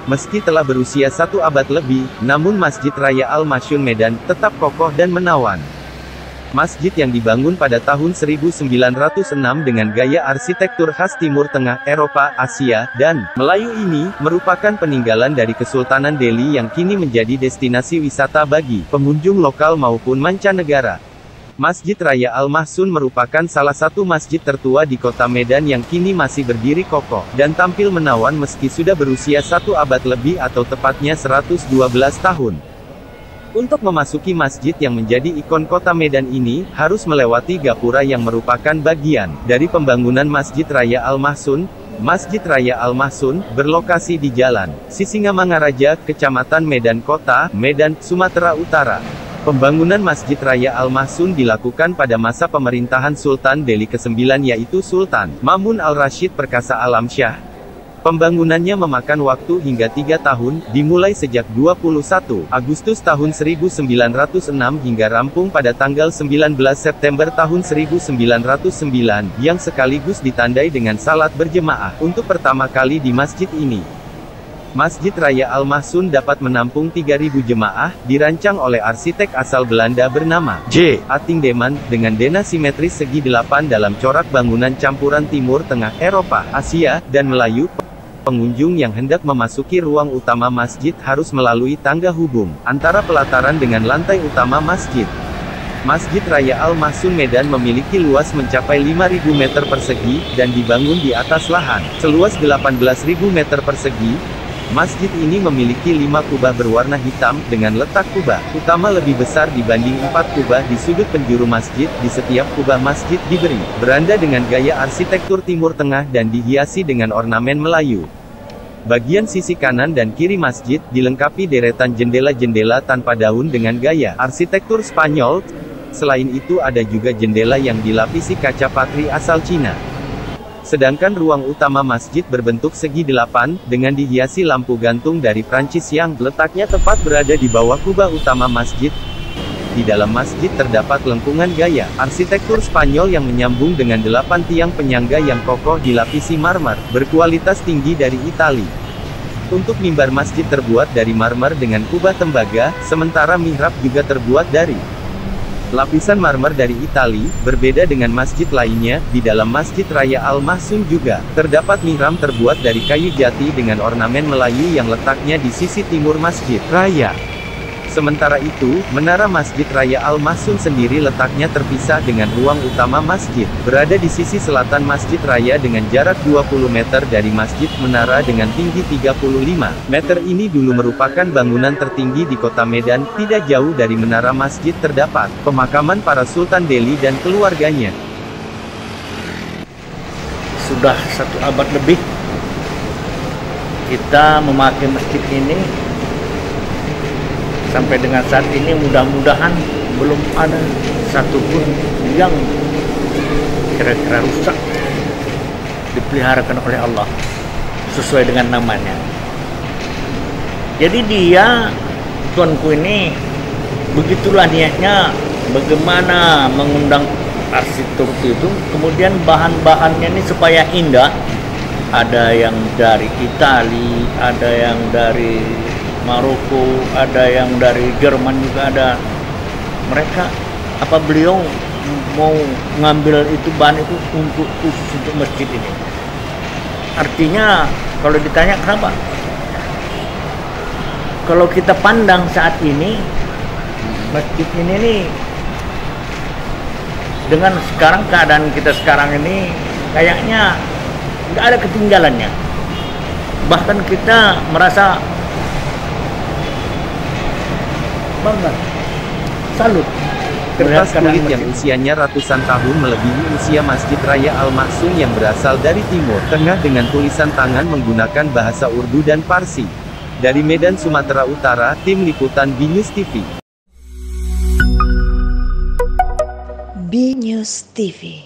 Meski telah berusia 1 abad lebih, namun Masjid Raya Al-Masyun Medan tetap kokoh dan menawan. Masjid yang dibangun pada tahun 1906 dengan gaya arsitektur khas Timur Tengah, Eropa, Asia, dan Melayu ini, merupakan peninggalan dari Kesultanan Delhi yang kini menjadi destinasi wisata bagi pengunjung lokal maupun mancanegara. Masjid Raya Al-Masyun merupakan salah satu masjid tertua di kota Medan yang kini masih berdiri kokoh, dan tampil menawan meski sudah berusia 1 abad lebih atau tepatnya 112 tahun. Untuk memasuki masjid yang menjadi ikon kota Medan ini, harus melewati gapura yang merupakan bagian dari pembangunan Masjid Raya Al-Masyun. Masjid Raya Al-Masyun berlokasi di Jalan Sisingamangaraja, Kecamatan Medan Kota, Medan, Sumatera Utara. Pembangunan Masjid Raya Al-Masyun dilakukan pada masa pemerintahan Sultan Delhi ke-9 yaitu Sultan Mamun Al-Rashid Perkasa Alamsyah. Pembangunannya memakan waktu hingga 3 tahun, dimulai sejak 21 Agustus tahun 1906 hingga rampung pada tanggal 19 September tahun 1909, yang sekaligus ditandai dengan salat berjemaah untuk pertama kali di masjid ini. Masjid Raya Al-Masyun dapat menampung 3.000 jemaah, dirancang oleh arsitek asal Belanda bernama J. Attingdeman, dengan dena simetris segi 8 dalam corak bangunan campuran Timur Tengah, Eropa, Asia, dan Melayu. Pengunjung yang hendak memasuki ruang utama masjid harus melalui tangga hubung antara pelataran dengan lantai utama masjid. Masjid Raya Al-Masyun Medan memiliki luas mencapai 5.000 meter persegi, dan dibangun di atas lahan seluas 18.000 meter persegi. Masjid ini memiliki 5 kubah berwarna hitam, dengan letak kubah utama lebih besar dibanding 4 kubah di sudut penjuru masjid. Di setiap kubah masjid diberi beranda dengan gaya arsitektur Timur Tengah dan dihiasi dengan ornamen Melayu. Bagian sisi kanan dan kiri masjid dilengkapi deretan jendela-jendela tanpa daun dengan gaya arsitektur Spanyol. Selain itu ada juga jendela yang dilapisi kaca patri asal Cina. Sedangkan ruang utama masjid berbentuk segi 8, dengan dihiasi lampu gantung dari Prancis yang letaknya tepat berada di bawah kubah utama masjid. Di dalam masjid terdapat lengkungan gaya arsitektur Spanyol yang menyambung dengan 8 tiang penyangga yang kokoh dilapisi marmer berkualitas tinggi dari Italia. Untuk mimbar masjid terbuat dari marmer dengan kubah tembaga, sementara mihrab juga terbuat dari lapisan marmer dari Italia. Berbeda dengan masjid lainnya, di dalam Masjid Raya Al-Masyun juga terdapat mihrab terbuat dari kayu jati dengan ornamen Melayu yang letaknya di sisi timur Masjid Raya. Sementara itu, menara Masjid Raya Al-Masyun sendiri letaknya terpisah dengan ruang utama masjid, berada di sisi selatan Masjid Raya dengan jarak 20 meter dari masjid. Menara dengan tinggi 35 meter ini dulu merupakan bangunan tertinggi di kota Medan. Tidak jauh dari menara masjid terdapat pemakaman para Sultan Delhi dan keluarganya. Sudah 1 abad lebih kita memakai masjid ini. Sampai dengan saat ini mudah-mudahan belum ada satupun yang kira-kira rusak, dipeliharakan oleh Allah sesuai dengan namanya. Jadi dia, tuanku ini, begitulah niatnya, bagaimana mengundang arsitektur itu, kemudian bahan-bahannya ini supaya indah. Ada yang dari Italia, ada yang dari Maroko, ada yang dari Jerman juga ada. Mereka, beliau mau ngambil itu bahan itu untuk khusus untuk masjid ini. Artinya, kalau ditanya kenapa? Kalau kita pandang saat ini, masjid ini nih, dengan sekarang keadaan kita sekarang ini, kayaknya nggak ada ketinggalannya. Bahkan kita merasa bangga, salut. Kertas kulit yang usianya ratusan tahun melebihi usia Masjid Raya Al-Masyun yang berasal dari Timur Tengah dengan tulisan tangan menggunakan bahasa Urdu dan Parsi. Dari Medan, Sumatera Utara, Tim Liputan B-News TV. B-News TV.